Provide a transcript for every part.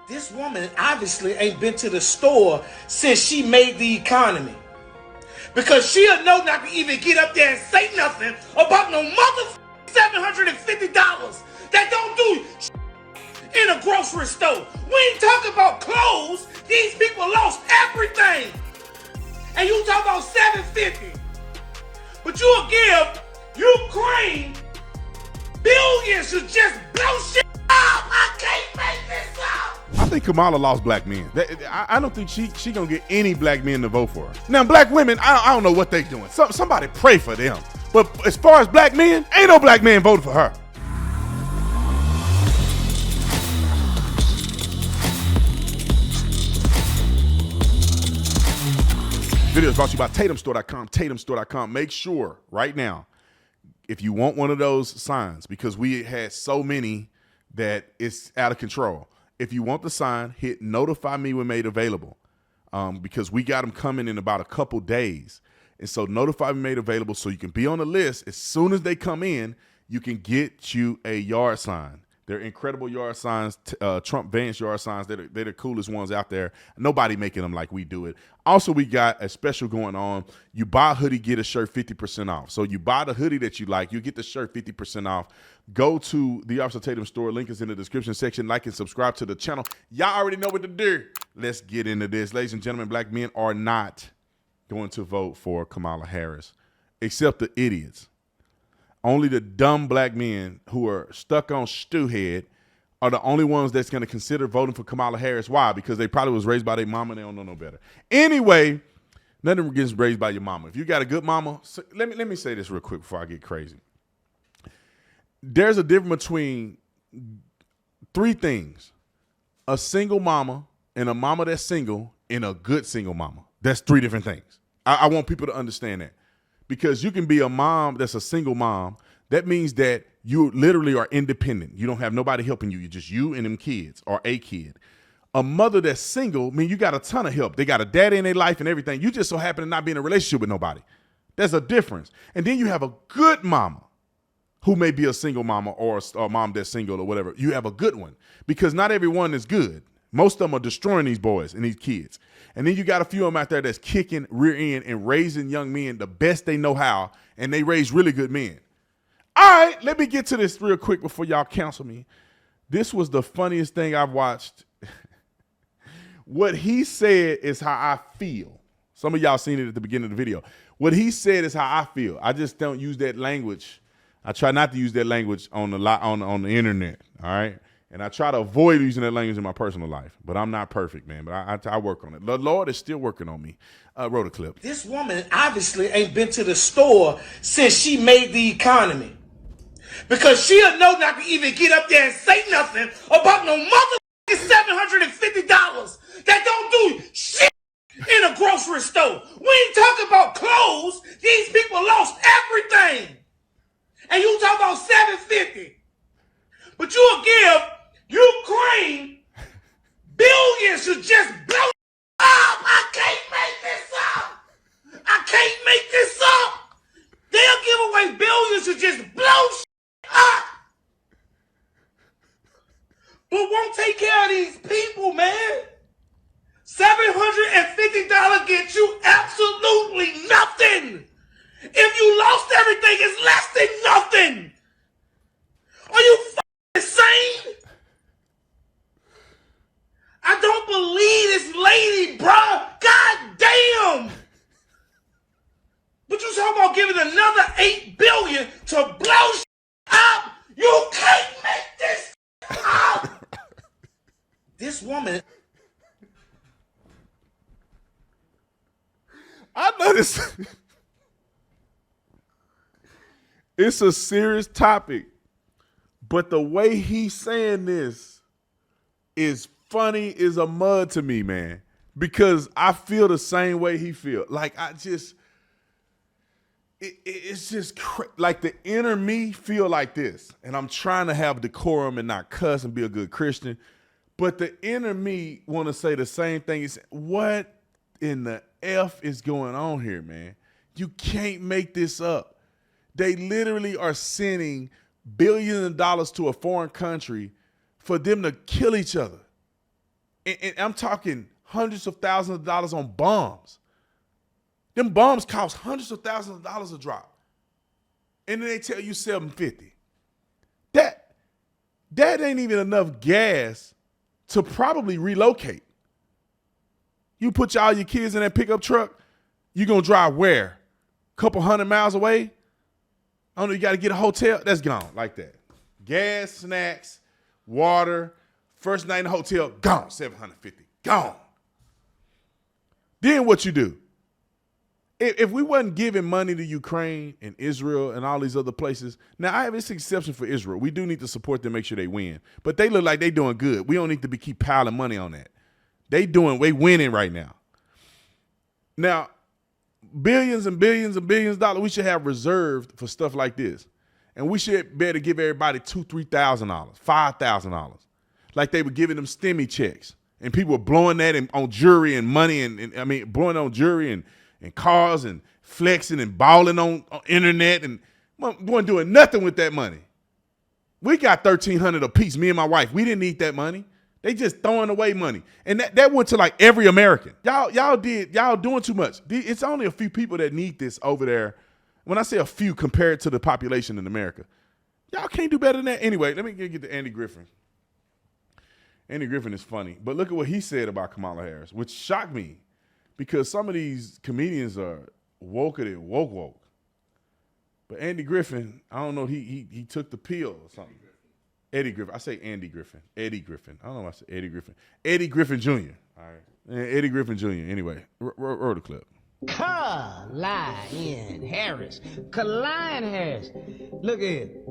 This woman obviously ain't been to the store since she made the economy. Because she'll know not to even get up there and say nothing about no motherfucking $750 that don't do in a grocery store. We ain't talking about clothes. These people lost everything. And you talk about $750. But you'll give Ukraine billions to just blow shit up. I can't make this up. I think Kamala lost black men. I don't think she gonna get any black men to vote for her. Now, black women, I don't know what they doing. Somebody pray for them. But as far as black men, ain't no black man voting for her. Video is brought to you by TatumStore.com, TatumStore.com. Make sure right now, if you want one of those signs, because we had so many that it's out of control. If you want the sign, hit notify me when made available, because we got them coming in about a couple days. And so notify me made available so you can be on the list. As soon as they come in, you can get you a yard sign. They're incredible yard signs, Trump Vance yard signs. They're the coolest ones out there. Nobody making them like we do it. Also, we got a special going on. You buy a hoodie, get a shirt 50% off. So you buy the hoodie that you like, you get the shirt 50% off. Go to the Officer Tatum store. Link is in the description section. Like and subscribe to the channel. Y'all already know what to do. Let's get into this. Ladies and gentlemen, black men are not going to vote for Kamala Harris, except the idiots. Only the dumb black men who are stuck on stewhead are the only ones that's going to consider voting for Kamala Harris. Why? Because they probably was raised by their mama and they don't know no better. Anyway, nothing gets raised by your mama. If you got a good mama, let me say this real quick before I get crazy. There's a difference between three things: a single mama and a mama that's single and a good single mama. That's three different things. I want people to understand that. Because you can be a mom that's a single mom. That means that you literally are independent. You don't have nobody helping you. You're just you and them kids or a kid. A mother that's single, I mean, you got a ton of help. They got a daddy in their life and everything. You just so happen to not be in a relationship with nobody. There's a difference. And then you have a good mama who may be a single mama or a mom that's single or whatever. You have a good one because not everyone is good. Most of them are destroying these boys and these kids. And then you got a few of them out there that's kicking rear end and raising young men the best they know how, and they raise really good men. All right, let me get to this real quick before y'all cancel me. This was the funniest thing I've watched. What he said is how I feel. Some of y'all seen it at the beginning of the video. What he said is how I feel. I just don't use that language. I try not to use that language on the internet, all right? And I try to avoid using that language in my personal life. But I'm not perfect, man. But I work on it. The Lord is still working on me. Wrote a clip. This woman obviously ain't been to the store since she made the economy. Because she'll know not to even get up there and say nothing about no motherfucking $750 that don't do shit in a grocery store. We ain't talking about clothes. These people lost everything. And you talk about $750. But you'll give Ukraine billions to just blow up. I can't make this up. I can't make this up. They'll give away billions to just blow up. But won't take care of these people, man. $750 gets you absolutely nothing. If you lost everything, it's less than nothing. Are you insane? I don't believe this lady, bruh. God damn. But you talking about giving another $8 billion to blow up? You can't make this up. This woman. I know this. It's a serious topic. But the way he's saying this is funny as a mud to me, man, because I feel the same way he feels. Like it's just like the inner me feel like this. And I'm trying to have decorum and not cuss and be a good Christian. But the inner me want to say the same thing. It's what in the F is going on here, man? You can't make this up. They literally are sending billions of dollars to a foreign country for them to kill each other. And I'm talking hundreds of thousands of dollars on bombs. Them bombs cost hundreds of thousands of dollars a drop. And then they tell you $750. That ain't even enough gas to probably relocate. You put all your kids in that pickup truck, you gonna drive where? A couple 100 miles away? I don't know, you gotta get a hotel? That's gone like that. Gas, snacks, water, first night in the hotel, gone, $750, gone. Then what you do? If we wasn't giving money to Ukraine and Israel and all these other places, now I have this exception for Israel. We do need to support them, make sure they win. But they look like they doing good. We don't need to keep piling money on that. They winning right now. Now, billions and billions and billions of dollars we should have reserved for stuff like this. And we should be able to give everybody $2,000, $3,000, $5,000. Like they were giving them STEMI checks. And people were blowing that on jewelry and money and blowing on jewelry and cars and flexing and balling on internet and weren't doing nothing with that money. We got $1,300 a piece, me and my wife. We didn't need that money. They just throwing away money. And that went to like every American. Y'all doing too much. It's only a few people that need this over there. When I say a few compared to the population in America, y'all can't do better than that. Anyway, let me get to Andy Griffin. Andy Griffin is funny, but look at what he said about Kamala Harris, which shocked me. Because some of these comedians are woker than woke. But Andy Griffin, I don't know, he took the pill or something. Eddie Griffin. I say Andy Griffin. Eddie Griffin. I don't know why I say Eddie Griffin. Eddie Griffin Jr. All right. Eddie Griffin Jr. Anyway, roll the clip. Kamala Harris. Look at it.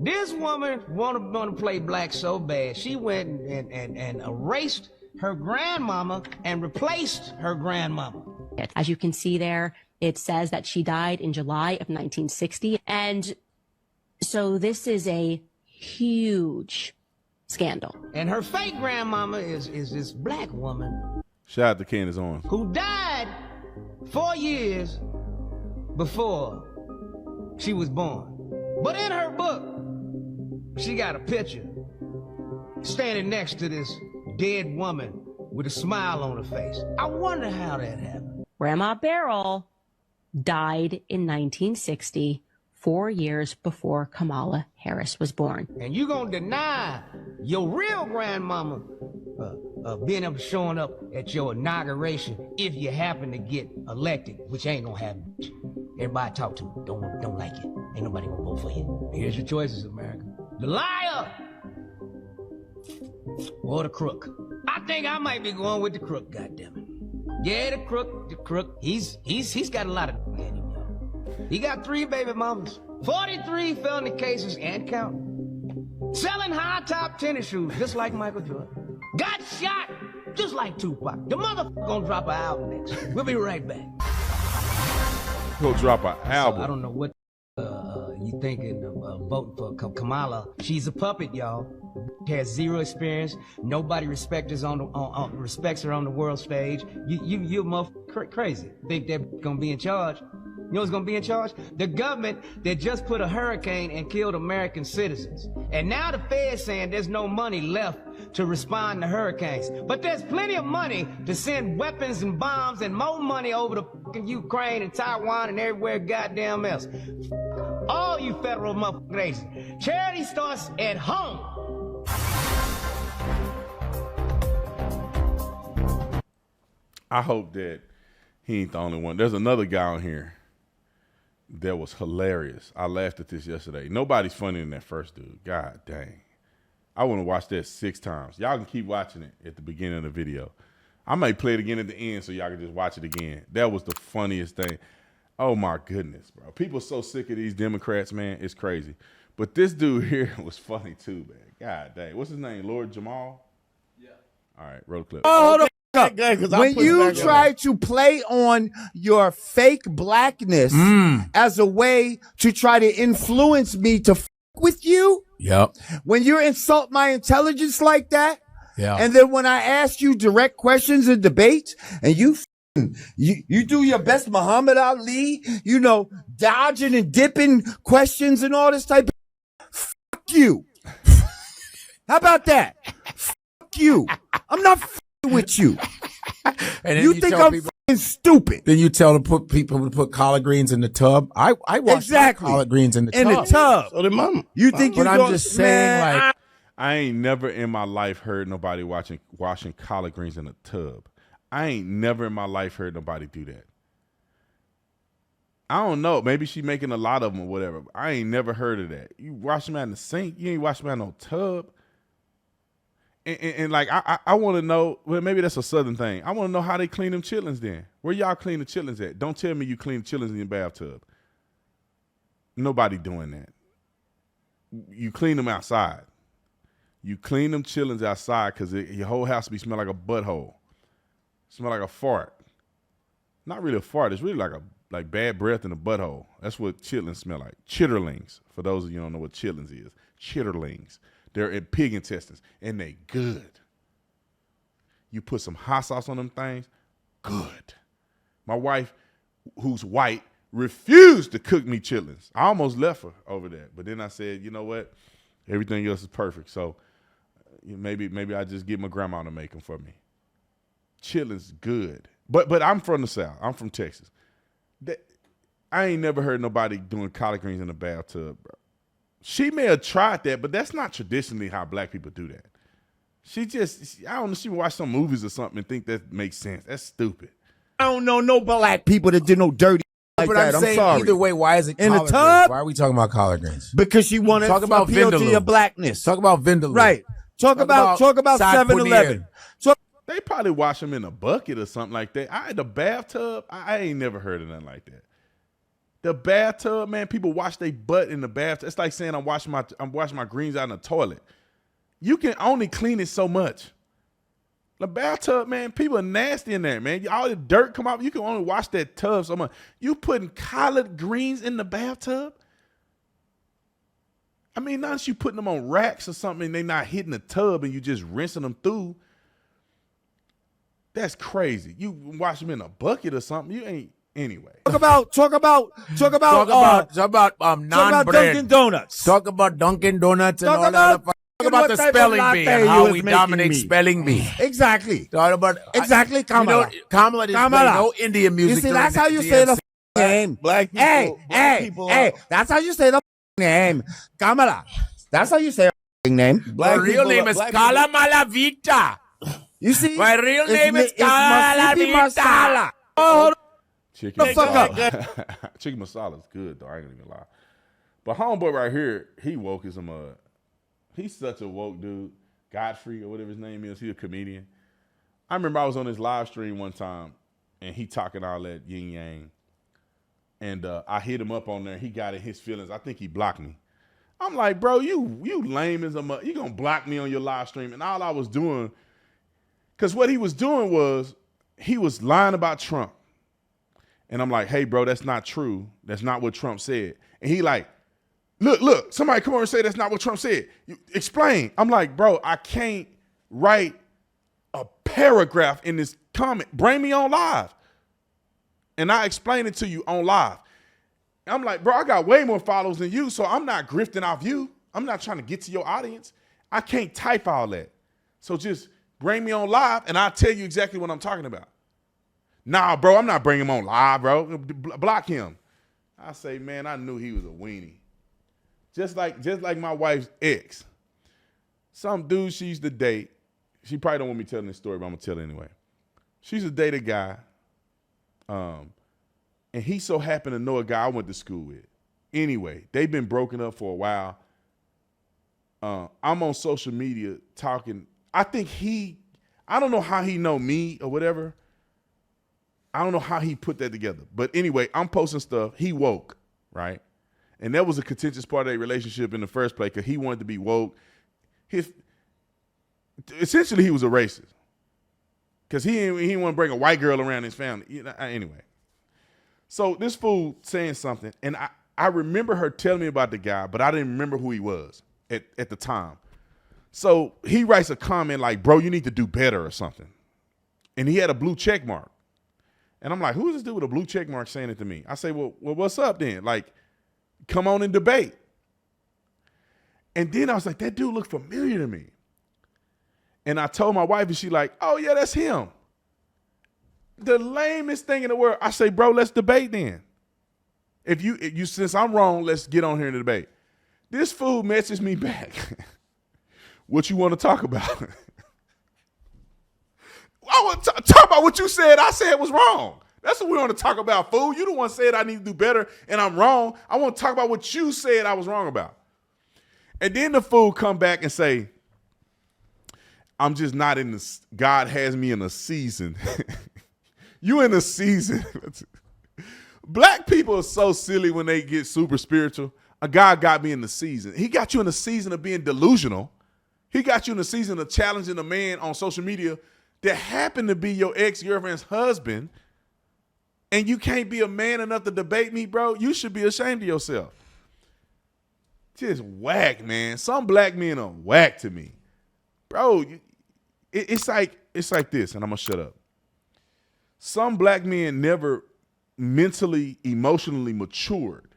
This woman want to play black so bad, she went and erased her grandmama and replaced her grandmama. As you can see there, it says that she died in July of 1960. And so this is a huge scandal. And her fake grandmama is this black woman. Shout out to Candace Owens. Who died 4 years before she was born. But in her book, she got a picture standing next to this dead woman with a smile on her face. I wonder how that happened. Grandma Beryl died in 1960, 4 years before Kamala Harris was born. And you gonna deny your real grandmama being able to showing up at your inauguration if you happen to get elected, which ain't gonna happen. Everybody I talk to don't like you. Ain't nobody gonna vote for you. Here's your choices, America. The liar or the crook. I think I might be going with the crook, goddammit. Yeah, the crook. He's got a lot of in him, yo. He got 3 baby mamas, 43 felony cases and counting. Selling high-top tennis shoes just like Michael Jordan. Got shot just like Tupac. The motherfucker gonna drop an album next. We'll be right back. He'll drop an album. So I don't know what you thinking of voting for Kamala. She's a puppet, y'all. Has 0 experience. Nobody respects her on the world stage. You motherfucker crazy. Think they're gonna be in charge? You know what's gonna be in charge? The government that just put a hurricane and killed American citizens. And now the Fed's saying there's no money left to respond to hurricanes. But there's plenty of money to send weapons and bombs and more money over to fucking Ukraine and Taiwan and everywhere goddamn else. All you federal motherfuckers. Charity starts at home. I hope that he ain't the only one. There's another guy on here that was hilarious. I laughed at this yesterday. Nobody's funnier than that first dude. God dang. I want to watch that 6 times. Y'all can keep watching it at the beginning of the video. I might play it again at the end so y'all can just watch it again. That was the funniest thing. Oh, my goodness, bro. People are so sick of these Democrats, man. It's crazy. But this dude here was funny, too, man. God dang. What's his name? Lord Jamar? Yeah. All right, roll the clip. Oh, hold up. When you try to play on your fake blackness as a way to try to influence me to with you, when you insult my intelligence like that, and then when I ask you direct questions in debates, and you do your best Muhammad Ali, dodging and dipping questions and all this type of fuck you. How about that? you. I'm not with you. And then you think I'm stupid. Then you tell people to put collard greens in the tub. I wash collard greens in the tub. In the tub. So did mama. You think But I'm just saying, like, I ain't never in my life heard nobody washing collard greens in a tub. I ain't never in my life heard nobody do that. I don't know. Maybe she making a lot of them or whatever. I ain't never heard of that. You wash them out in the sink. You ain't wash them out in no tub. And like, I want to know, well, maybe that's a Southern thing. I want to know how they clean them chitlins then. Where y'all clean the chitlins at? Don't tell me you clean the chitlins in your bathtub. Nobody doing that. You clean them outside. You clean them chitlins outside because your whole house be smell like a butthole. Smell like a fart. Not really a fart. It's really like bad breath in a butthole. That's what chitlins smell like. Chitterlings. For those of you who don't know what chitlins is. Chitterlings. They're in pig intestines, and they good. You put some hot sauce on them things, good. My wife, who's white, refused to cook me chitlins. I almost left her over that, but then I said, you know what? Everything else is perfect, so maybe I just get my grandma to make them for me. Chitlins, good. But I'm from the South. I'm from Texas. I ain't never heard nobody doing collard greens in the bathtub, bro. She may have tried that, but that's not traditionally how black people do that. I don't know, she watch some movies or something and think that makes sense. That's stupid. I don't know no black people that do no dirty like but that. I'm saying sorry. either way, why is it in the collard tub? greens? Why are we talking about collard greens? Because she wanted to appeal to your blackness. Talk about Vindaloo. Right. Talk about 7-Eleven. They probably wash them in a bucket or something like that. The bathtub, I ain't never heard of nothing like that. The bathtub, man, people wash their butt in the bathtub. It's like saying I'm washing my greens out in the toilet. You can only clean it so much. The bathtub, man, people are nasty in there, man. All the dirt come out. You can only wash that tub so much. You putting collard greens in the bathtub? I mean, not unless you putting them on racks or something and they not hitting the tub and you just rinsing them through. That's crazy. You wash them in a bucket or something. You ain't. Anyway, talk about non-bread. Dunkin' Donuts. Talk about Dunkin' Donuts and all that. Talk about the spelling bee and how we dominate spelling bee. Exactly. Talk about Kamala. Kamala didn't play no Indian music. You see, that's how you say the name. Black people. Hey. That's how you say the name. Kamala. That's how you say her name. My real name is Kala Malavita. You see, my real name is Kala Malavita. Oh. Chicken masala is good, though. I ain't gonna lie. But homeboy right here, he woke as a mud. He's such a woke dude. Godfrey or whatever his name is. He's a comedian. I remember I was on his live stream one time, and he talking all that yin yang. And I hit him up on there. He got in his feelings. I think he blocked me. I'm like, bro, you lame as a mud. You gonna block me on your live stream? And all I was doing, because what he was doing was he was lying about Trump. And I'm like, hey, bro, that's not true. That's not what Trump said. And he like, look, somebody come over and say that's not what Trump said. You explain. I'm like, bro, I can't write a paragraph in this comment. Bring me on live. And I explain it to you on live. I'm like, bro, I got way more followers than you, so I'm not grifting off you. I'm not trying to get to your audience. I can't type all that. So just bring me on live, and I'll tell you exactly what I'm talking about. Nah, bro, I'm not bringing him on live, bro. Block him. I say, man, I knew he was a weenie. Just like my wife's ex. Some dude she used to date. She probably don't want me telling this story, but I'm gonna tell it anyway. She used to date a guy, and he so happened to know a guy I went to school with. Anyway, they've been broken up for a while. I'm on social media talking. I don't know how he know me or whatever. I don't know how he put that together. But anyway, I'm posting stuff. He woke, right? And that was a contentious part of their relationship in the first place because he wanted to be woke. Essentially, he was a racist because he didn't want to bring a white girl around his family. Anyway. So this fool saying something, and I remember her telling me about the guy, but I didn't remember who he was at the time. So he writes a comment like, bro, you need to do better or something. And he had a blue check mark. And I'm like, who is this dude with a blue check mark saying it to me? I say, well, what's up then? Like, come on and debate. And then I was like, that dude looked familiar to me. And I told my wife, and she like, oh, yeah, that's him. The lamest thing in the world. I say, bro, let's debate then. If you since I'm wrong, let's get on here and debate. This fool messages me back. What you want to talk about? I want to talk about what you said I said was wrong. That's what we want to talk about, fool. You the one said I need to do better and I'm wrong. I want to talk about what you said I was wrong about. And then the fool come back and say, I'm just not in this. God has me in a season. You in a season. Black people are so silly when they get super spiritual. A God got me in the season. He got you in the season of being delusional. He got you in the season of challenging a man on social media that happened to be your ex-girlfriend's husband, and you can't be a man enough to debate me, bro. You should be ashamed of yourself. Just whack, man. Some black men are whack to me. Bro, it's like this, and I'm going to shut up. Some black men never mentally, emotionally matured.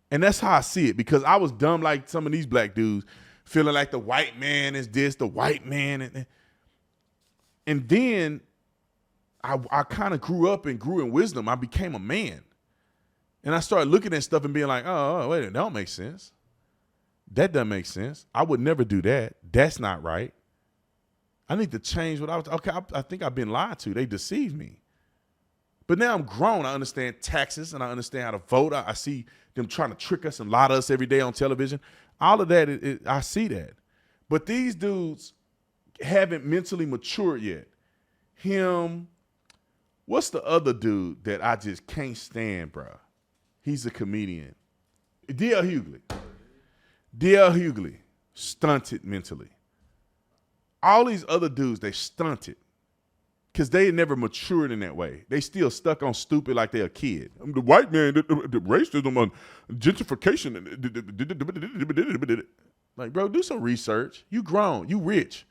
And that's how I see it, because I was dumb like some of these black dudes, feeling like the white man is this, the white man. And then I kind of grew up and grew in wisdom. I became a man. And I started looking at stuff and being like, oh wait, that don't make sense. That doesn't make sense. I would never do that. That's not right. I need to change what I was. Okay, I think I've been lied to. They deceived me. But now I'm grown. I understand taxes and I understand how to vote. I see them trying to trick us and lie to us every day on television. All of that, I see that. But these dudes haven't mentally matured yet. What's the other dude that I just can't stand, bro? He's a comedian. D.L. Hughley, stunted mentally. All these other dudes, they stunted because they never matured in that way. They still stuck on stupid like they're a kid. The white man, the racism, gentrification. Like, bro, do some research. You grown. You rich.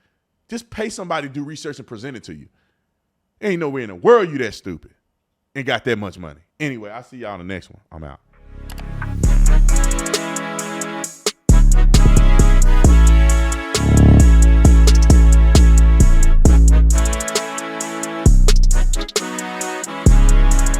Just pay somebody to do research and present it to you. Ain't nowhere in the world you that stupid and got that much money. Anyway, I'll see y'all in the next one. I'm out.